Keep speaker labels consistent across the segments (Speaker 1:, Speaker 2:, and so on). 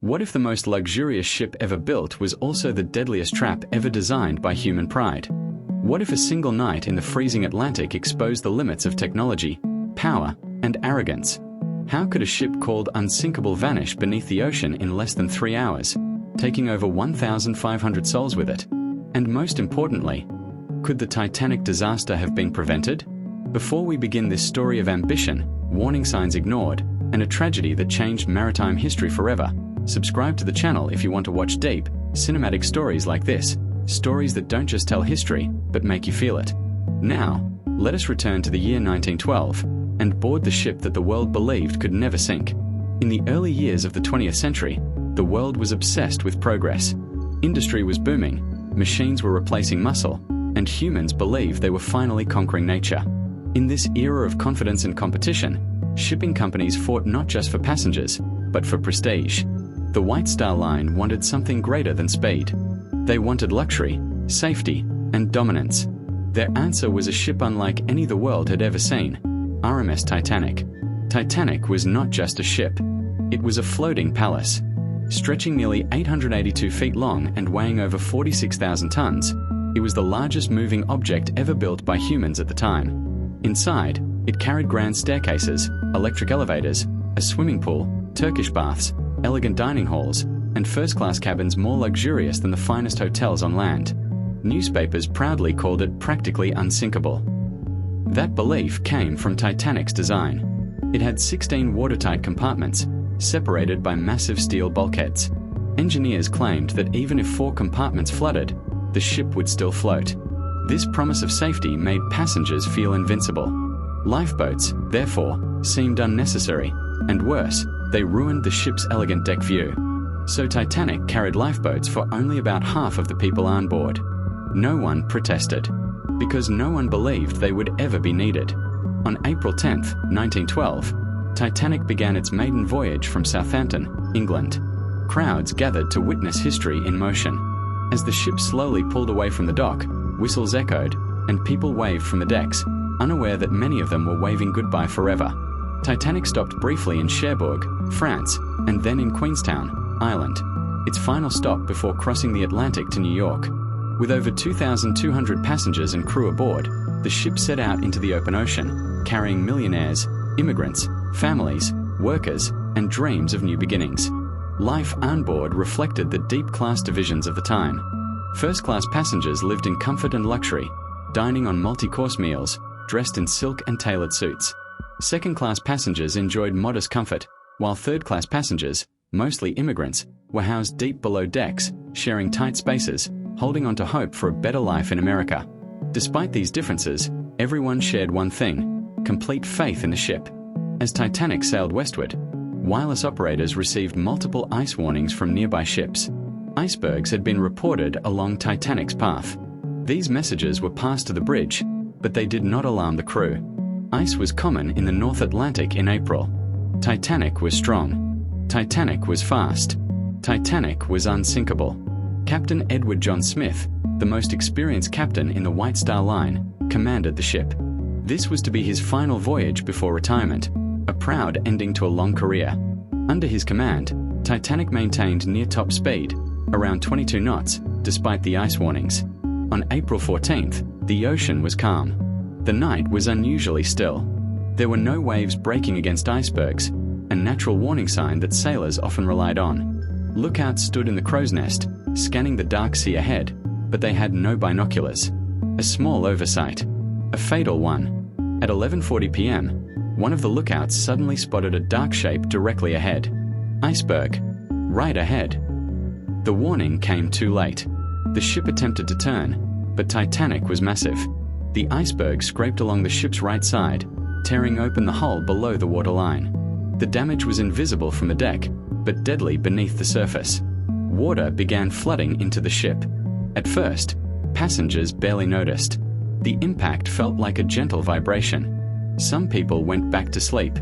Speaker 1: What if the most luxurious ship ever built was also the deadliest trap ever designed by human pride? What if a single night in the freezing Atlantic exposed the limits of technology, power, and arrogance? How could a ship called Unsinkable vanish beneath the ocean in less than 3 hours, taking over 1,500 souls with it? And most importantly, could the Titanic disaster have been prevented? Before we begin this story of ambition, warning signs ignored, and a tragedy that changed maritime history forever, subscribe to the channel if you want to watch deep, cinematic stories like this, stories that don't just tell history, but make you feel it. Now, let us return to the year 1912, and board the ship that the world believed could never sink. In the early years of the 20th century, the world was obsessed with progress. Industry was booming, machines were replacing muscle, and humans believed they were finally conquering nature. In this era of confidence and competition, shipping companies fought not just for passengers, but for prestige. The White Star Line wanted something greater than speed. They wanted luxury, safety, and dominance. Their answer was a ship unlike any the world had ever seen, RMS Titanic. Titanic was not just a ship. It was a floating palace. Stretching nearly 882 feet long and weighing over 46,000 tons, it was the largest moving object ever built by humans at the time. Inside, it carried grand staircases, electric elevators, a swimming pool, Turkish baths, elegant dining halls, and first-class cabins more luxurious than the finest hotels on land. Newspapers proudly called it practically unsinkable. That belief came from Titanic's design. It had 16 watertight compartments, separated by massive steel bulkheads. Engineers claimed that even if 4 compartments flooded, the ship would still float. This promise of safety made passengers feel invincible. Lifeboats, therefore, seemed unnecessary, and worse, they ruined the ship's elegant deck view. So Titanic carried lifeboats for only about half of the people on board. No one protested, because no one believed they would ever be needed. On April 10, 1912, Titanic began its maiden voyage from Southampton, England. Crowds gathered to witness history in motion. As the ship slowly pulled away from the dock, whistles echoed, and people waved from the decks, unaware that many of them were waving goodbye forever. Titanic stopped briefly in Cherbourg, France, and then in Queenstown, Ireland, its final stop before crossing the Atlantic to New York. With over 2,200 passengers and crew aboard, the ship set out into the open ocean, carrying millionaires, immigrants, families, workers, and dreams of new beginnings. Life on board reflected the deep class divisions of the time. First-class passengers lived in comfort and luxury, dining on multi-course meals, dressed in silk and tailored suits. Second-class passengers enjoyed modest comfort, while third-class passengers, mostly immigrants, were housed deep below decks, sharing tight spaces, holding on to hope for a better life in America. Despite these differences, everyone shared one thing: complete faith in the ship. As Titanic sailed westward, wireless operators received multiple ice warnings from nearby ships. Icebergs had been reported along Titanic's path. These messages were passed to the bridge, but they did not alarm the crew. Ice was common in the North Atlantic in April. Titanic was strong. Titanic was fast. Titanic was unsinkable. Captain Edward John Smith, the most experienced captain in the White Star Line, commanded the ship. This was to be his final voyage before retirement, a proud ending to a long career. Under his command, Titanic maintained near top speed, around 22 knots, despite the ice warnings. On April 14th, the ocean was calm. The night was unusually still. There were no waves breaking against icebergs, a natural warning sign that sailors often relied on. Lookouts stood in the crow's nest, scanning the dark sea ahead, but they had no binoculars. A small oversight. A fatal one. At 11:40 p.m., one of the lookouts suddenly spotted a dark shape directly ahead. Iceberg. Right ahead. The warning came too late. The ship attempted to turn, but Titanic was massive. The iceberg scraped along the ship's right side, tearing open the hull below the waterline. The damage was invisible from the deck, but deadly beneath the surface. Water began flooding into the ship. At first, passengers barely noticed. The impact felt like a gentle vibration. Some people went back to sleep.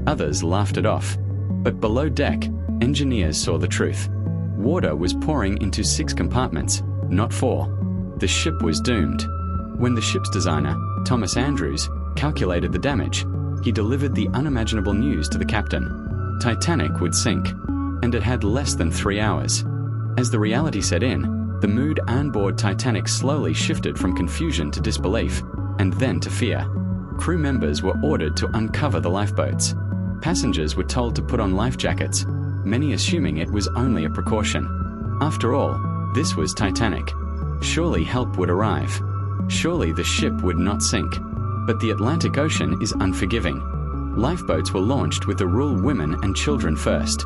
Speaker 1: Others laughed it off. But below deck, engineers saw the truth. Water was pouring into 6 compartments, not 4. The ship was doomed. When the ship's designer, Thomas Andrews, calculated the damage, he delivered the unimaginable news to the captain. Titanic would sink. and it had less than 3 hours. As the reality set in, the mood on board Titanic slowly shifted from confusion to disbelief, and then to fear. Crew members were ordered to uncover the lifeboats. Passengers were told to put on life jackets, many assuming it was only a precaution. After all, this was Titanic. Surely help would arrive. Surely the ship would not sink. But the Atlantic Ocean is unforgiving. Lifeboats were launched with the rule women and children first.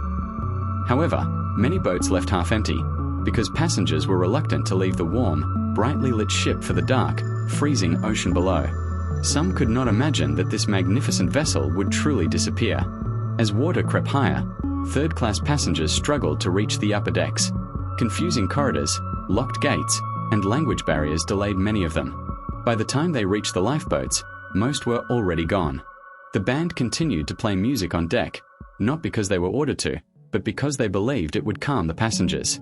Speaker 1: However, many boats left half empty, because passengers were reluctant to leave the warm, brightly lit ship for the dark, freezing ocean below. Some could not imagine that this magnificent vessel would truly disappear. As water crept higher, third-class passengers struggled to reach the upper decks. Confusing corridors, locked gates, and language barriers delayed many of them. By the time they reached the lifeboats, most were already gone. The band continued to play music on deck, not because they were ordered to, but because they believed it would calm the passengers.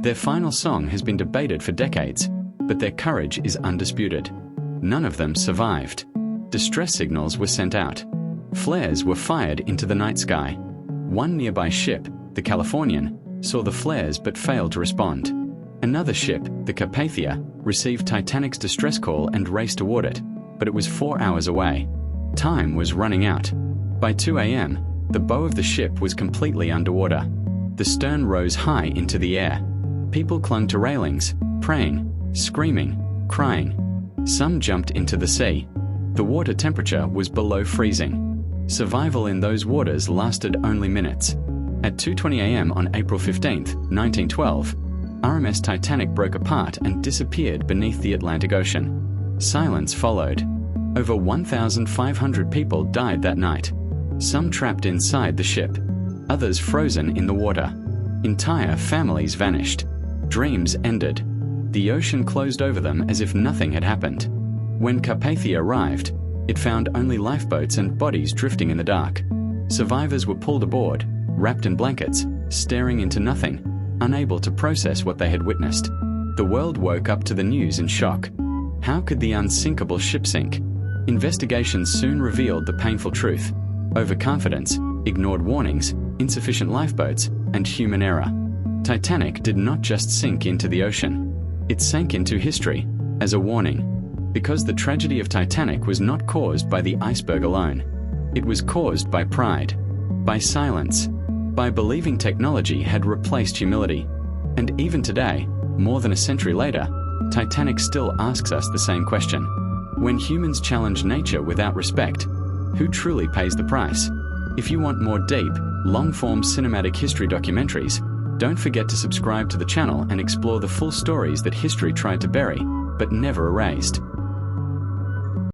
Speaker 1: Their final song has been debated for decades, but their courage is undisputed. None of them survived. Distress signals were sent out. Flares were fired into the night sky. One nearby ship, the Californian, saw the flares but failed to respond. Another ship, the Carpathia, received Titanic's distress call and raced toward it, but it was 4 hours away. Time was running out. By 2 a.m., the bow of the ship was completely underwater. The stern rose high into the air. People clung to railings, praying, screaming, crying. Some jumped into the sea. The water temperature was below freezing. Survival in those waters lasted only minutes. At 2:20 a.m. on April 15, 1912, RMS Titanic broke apart and disappeared beneath the Atlantic Ocean. Silence followed. Over 1,500 people died that night. Some trapped inside the ship, others frozen in the water. Entire families vanished. Dreams ended. The ocean closed over them as if nothing had happened. When Carpathia arrived, it found only lifeboats and bodies drifting in the dark. Survivors were pulled aboard, wrapped in blankets, staring into nothing, unable to process what they had witnessed. The world woke up to the news in shock. How could the unsinkable ship sink? Investigations soon revealed the painful truth. Overconfidence, ignored warnings, insufficient lifeboats, and human error. Titanic did not just sink into the ocean. It sank into history, as a warning. Because the tragedy of Titanic was not caused by the iceberg alone. It was caused by pride, by silence, by believing technology had replaced humility. And even today, more than a century later, Titanic still asks us the same question. When humans challenge nature without respect, who truly pays the price? If you want more deep, long-form cinematic history documentaries, don't forget to subscribe to the channel and explore the full stories that history tried to bury, but never erased.